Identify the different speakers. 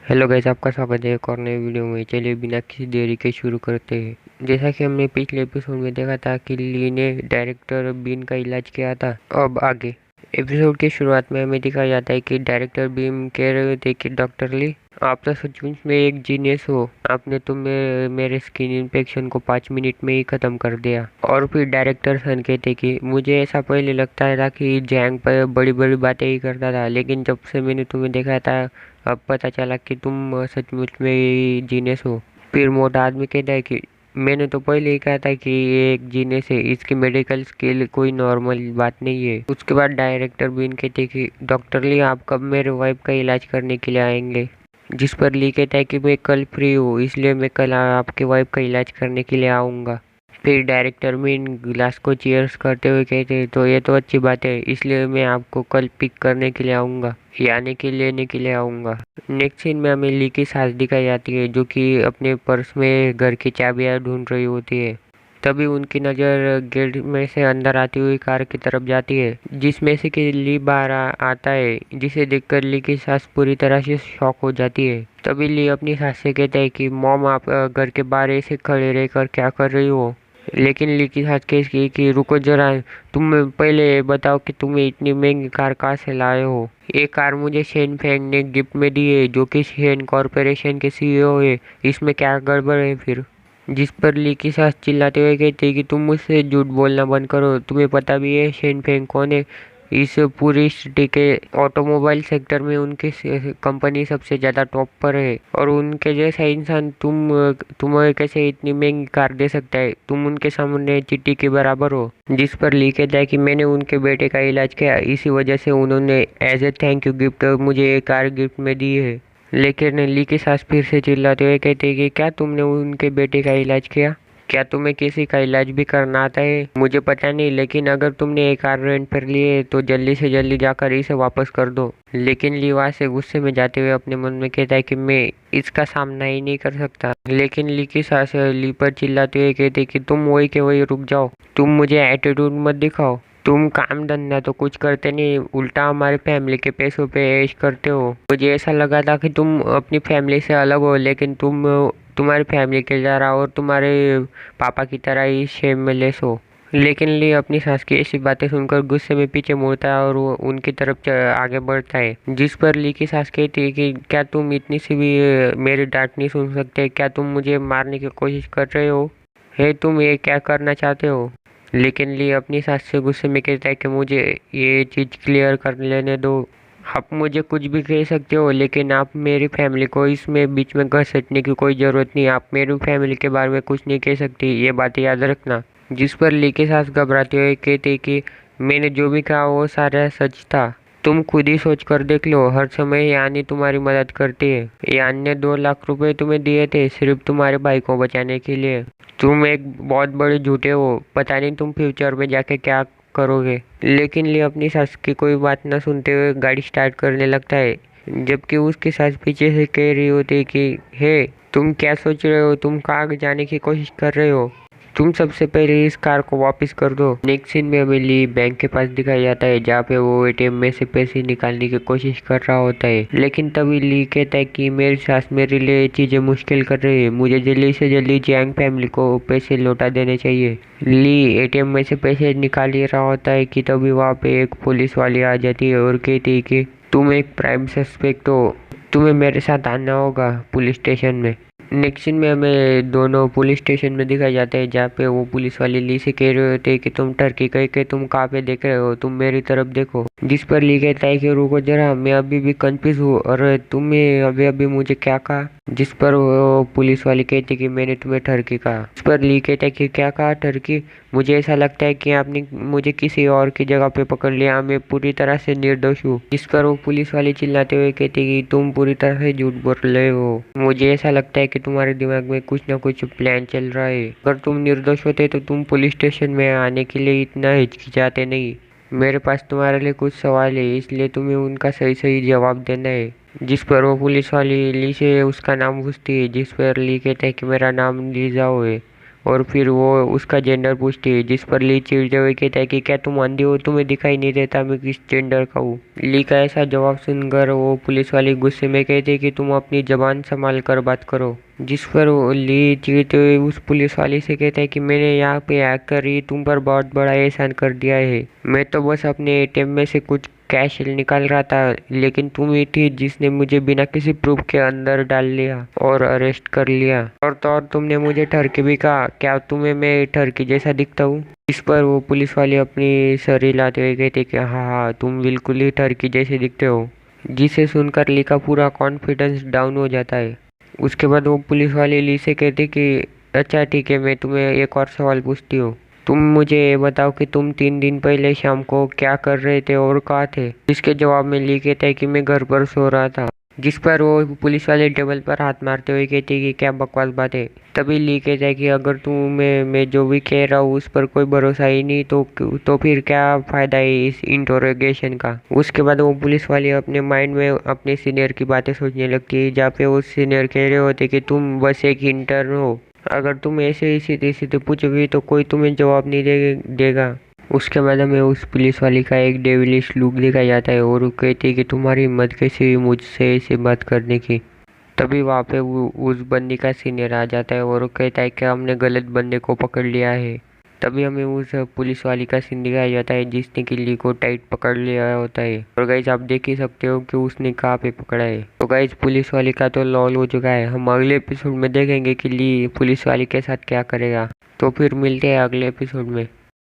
Speaker 1: Hello guys, आपका स्वागत है एक और नए वीडियो में। चलिए बिना किसी देरी के शुरू करते हैं। जैसा कि हमने पिछले एपिसोड में देखा था कि ली ने डायरेक्टर बीन का इलाज किया था। अब आगे एपिसोड की शुरुआत में हमें दिखाया जाता है कि डायरेक्टर बीम कह रहे थे कि डॉक्टर ली, आप तो सचमुच में एक जीनियस हो। आपने तो मेरे स्किन इन्फेक्शन को 5 मिनट में ही ख़त्म कर दिया। और फिर डायरेक्टर सन कहते कि मुझे ऐसा पहले लगता था कि जैंग पर बड़ी बड़ी बातें ही करता था, लेकिन जब से मैंने तुम्हें देखा था अब पता चला कि तुम सचमुच में ही जीनियस हो। फिर मोटा आदमी कहता है कि मैंने तो पहले ही कहा था कि ये एक जीनियस है, इसकी मेडिकल स्किल कोई नॉर्मल बात नहीं है। उसके बाद डायरेक्टर बीन कहते कि डॉक्टर ली, आप कब मेरे वाइफ का इलाज करने के लिए आएंगे? जिस पर ली कहता है कि मैं कल फ्री हूँ, इसलिए मैं कल आपके वाइफ का इलाज करने के लिए आऊँगा। फिर डायरेक्टर मीन ग्लास को चीयर्स करते हुए कहते हैं तो ये तो अच्छी बात है, इसलिए मैं आपको कल पिक करने के लिए आऊँगा, यानी कि लेने के लिए आऊँगा। नेक्स्ट सीन में हमें ली की सास दिखाई जाती है जो कि अपने पर्स में घर की चाबियां ढूंढ रही होती है। तभी उनकी नज़र गेट में से अंदर आती हुई कार की तरफ जाती है, जिसमें से कि ली बाहर आता है, जिसे देखकर ली की सास पूरी तरह से शॉक हो जाती है। तभी ली अपनी सास से कहता है कि मॉम, आप घर के बाहर ऐसे खड़े रहकर क्या कर रही हो? लेकिन ली की सास कहती कि रुको जरा, तुम पहले ये बताओ कि तुम्हें इतनी महंगी कार कहाँ से लाए हो? ये कार मुझे शेन फेंग ने गिफ्ट में दी है, जो कि शेन कॉरपोरेशन के सीईओ है। इसमें क्या गड़बड़ है फिर? जिस पर ली की सास चिल्लाते हुए कहती है कि तुम मुझसे झूठ बोलना बंद करो, तुम्हें पता भी है शेन फेंग कौन है? इस पूरी सिटी के ऑटोमोबाइल सेक्टर में उनकी कंपनी सबसे ज़्यादा टॉप पर है, और उनके जैसा इंसान तुम्हें कैसे इतनी महंगी कार दे सकता है? तुम उनके सामने चिट्टी के बराबर हो। जिस पर ली कहता है कि मैंने उनके बेटे का इलाज किया, इसी वजह से उन्होंने as a thank you gift मुझे ये कार गिफ्ट में दी है। लेकिन ली की सास फिर से चिल्लाते हुए कहती है कि क्या तुमने उनके बेटे का इलाज किया? क्या तुम्हें किसी का इलाज भी करना आता है? मुझे पता नहीं, लेकिन अगर तुमने एक कार रेंट पर ली है तो जल्दी से जल्दी जाकर इसे वापस कर दो। लेकिन ली वहाँ से गुस्से में जाते हुए अपने मन में कहता है कि मैं इसका सामना ही नहीं कर सकता। लेकिन ली की सास ली पर चिल्लाते हुए कहती है कि तुम वही के वही रुक जाओ, तुम मुझे एटीट्यूड मत दिखाओ। तुम काम धंधा तो कुछ करते नहीं, उल्टा हमारे फैमिली के पैसों पे ऐश करते हो। मुझे ऐसा लगा था कि तुम अपनी फैमिली से अलग हो, लेकिन तुम्हारी फैमिली के जरा और तुम्हारे पापा की तरह ही शेमलेस हो। लेकिन ली अपनी सास की ऐसी बातें सुनकर गुस्से में पीछे मुड़ता है और वो उनकी तरफ आगे बढ़ता है। जिस पर ली की सास कहती है कि क्या तुम इतनी सी भी मेरी डांट नहीं सुन सकते? क्या तुम मुझे मारने की कोशिश कर रहे हो? है तुम ये क्या करना चाहते हो? लेकिन ली अपनी सास से गुस्से में कहता है कि मुझे ये चीज़ क्लियर कर लेने दो। आप मुझे कुछ भी कह सकते हो, लेकिन आप मेरी फैमिली को इसमें बीच में घसीटने की कोई ज़रूरत नहीं। आप मेरी फैमिली के बारे में कुछ नहीं कह सकती, ये बात याद रखना। जिस पर ली के सास घबराते हुए कहते कि मैंने जो भी कहा वो सारा सच था। तुम खुद ही सोच कर देख लो, हर समय यानी तुम्हारी मदद करती है। यान ने 2 लाख रुपए तुम्हें दिए थे सिर्फ तुम्हारे भाई को बचाने के लिए। तुम एक बहुत बड़े झूठे हो, पता नहीं तुम फ्यूचर में जाके क्या करोगे। लेकिन ली अपनी सास की कोई बात न सुनते हुए गाड़ी स्टार्ट करने लगता है, जबकि उसकी सास पीछे से कह रही होती है कि हे, तुम क्या सोच रहे हो? तुम कहाँ जाने की कोशिश कर रहे हो? तुम सबसे पहले इस कार को वापस कर दो। नेक्स्ट सीन में हमें ली बैंक के पास दिखाया जाता है, जहाँ पे वो एटीएम में से पैसे निकालने की कोशिश कर रहा होता है। लेकिन तभी ली कहता है कि मेरी सास मेरे लिए ये चीज़ें मुश्किल कर रही है, मुझे जल्दी से जल्दी जैंग फैमिली को पैसे लौटा देने चाहिए। ली एटीएम में से पैसे निकाल ही रहा होता है कि तभी वहाँ पे एक पुलिस वाली आ जाती है और कहती है कि तुम एक प्राइम सस्पेक्ट हो, तुम्हें मेरे साथ आना होगा पुलिस स्टेशन में। नेक्स्ट सीन में हमें दोनों पुलिस स्टेशन में दिखाया जाता है, जहाँ पे वो पुलिस वाले ली से कह रहे होते हैं कि तुम टर्की कह के तुम कहाँ पे देख रहे हो, तुम मेरी तरफ देखो। जिस पर ली कहता है कि रुको जरा, मैं अभी भी कंफ्यूज हूँ, और तुम्हें अभी अभी मुझे क्या कहा? जिस पर वो पुलिस वाली कहती कि मैंने तुम्हें टर्की कहा। इस पर ली कहता है कि क्या कहा टर्की? मुझे ऐसा लगता है कि आपने मुझे किसी और की जगह पे पकड़ लिया, मैं पूरी तरह से निर्दोष हूँ। जिस पर वो पुलिस वाली चिल्लाते हुए कहती कि तुम पूरी तरह से झूठ बोल रहे हो, मुझे ऐसा लगता है कि तुम्हारे दिमाग में कुछ ना कुछ प्लान चल रहा है। अगर तुम निर्दोष होते तो तुम पुलिस स्टेशन में आने के लिए इतना हिचकिचाते नहीं। मेरे पास तुम्हारे लिए कुछ सवाल है, इसलिए तुम्हें उनका सही सही जवाब देना है। जिस पर वो पुलिस वाली ली से उसका नाम पूछती है, जिस पर ली कहता है कि मेरा नाम लीजाओ है। और फिर वो उसका जेंडर पूछती है, जिस पर ली चिढ़ते हुए कहता है कि क्या तुम अंधी हो, तुम्हें दिखाई नहीं देता मैं किस जेंडर का हूँ। ली का ऐसा जवाब सुनकर वो पुलिस वाली गुस्से में कहती है कि तुम अपनी जबान संभाल कर बात करो। जिस पर वो ली चिढ़ते हुए उस पुलिस वाली से कहता है कि मैंने यहाँ पे आकर ही तुम पर बहुत बड़ा एहसान कर दिया है। मैं तो बस अपने एटीएम में से कुछ कैश निकाल रहा था, लेकिन तुम ही थी जिसने मुझे बिना किसी प्रूफ के अंदर डाल लिया और अरेस्ट कर लिया। और तो और तुमने मुझे ठरकी भी कहा, क्या तुम्हें मैं ठरकी जैसा दिखता हूँ? इस पर वो पुलिस वाली अपनी सर हिलाते हुए कहते कि हाँ हाँ, तुम बिल्कुल ही ठरकी जैसे दिखते हो। जिसे सुनकर ली का पूरा कॉन्फिडेंस डाउन हो जाता है। उसके बाद वो पुलिस वाली ली से कहती कि अच्छा ठीक है, मैं तुम्हें एक और सवाल पूछती हूँ। तुम मुझे ये बताओ कि तुम 3 दिन पहले शाम को क्या कर रहे थे और कहाँ थे? जिसके जवाब में ली कहता है कि मैं घर पर सो रहा था। जिस पर वो पुलिस वाले टेबल पर हाथ मारते हुए कहती है कि क्या बकवास बात है। तभी ली कहता है कि अगर तुम्हें मैं जो भी कह रहा हूँ उस पर कोई भरोसा ही नहीं तो फिर क्या फायदा है इस इंटरोगेशन का। उसके बाद वो पुलिस वाली अपने माइंड में अपने सीनियर की बातें सोचने लगती है, जहाँ पे वो सीनियर कह रहे होते कि तुम बस एक इंटर्न हो, अगर तुम ऐसे ही सीधे सीधे पूछोगे तो कोई तुम्हें जवाब नहीं देगा। उसके बाद हमें उस पुलिस वाली का एक डेविलिश लुक दिखाया जाता है और वो कहती है कि तुम्हारी हिम्मत कैसे हुई मुझसे ऐसे बात करने की। तभी वहाँ पे उस बंदी का सीनियर आ जाता है और वो कहता है कि हमने गलत बंदे को पकड़ लिया है। तभी हमें उस पुलिस वाली का सीन दिखाया जाता है जिसने किल्ली को टाइट पकड़ लिया होता है। और गाइस आप देख ही सकते हो कि उसने कहाँ पे पकड़ा है। तो गाइस पुलिस वाली का तो लॉल हो चुका है। हम अगले एपिसोड में देखेंगे कि ली पुलिस वाली के साथ क्या करेगा। तो फिर मिलते हैं अगले एपिसोड में।